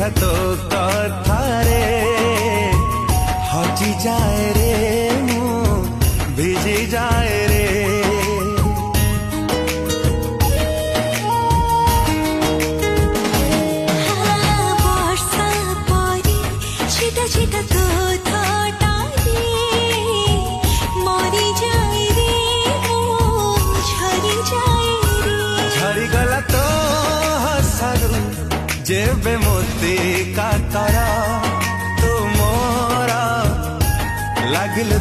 କଥା ତୋ କଥାରେ ହଜି ଯାଏ ରେ ମୁଁ ଭିଜି ଯାଏ ରେ। ବର୍ଷା ପରି ଛିଟା ଛିଟା ତୋ ଥଟାରେ ମରି ଯାଏ ରେ ମୁଁ ଝରି ଯାଏ ରେ। ଝରିଗଲା ତୋ ହସରୁ ଯେବେ ମୋତି କାକର ତୁ ମୋର ଲାଗିଲୁ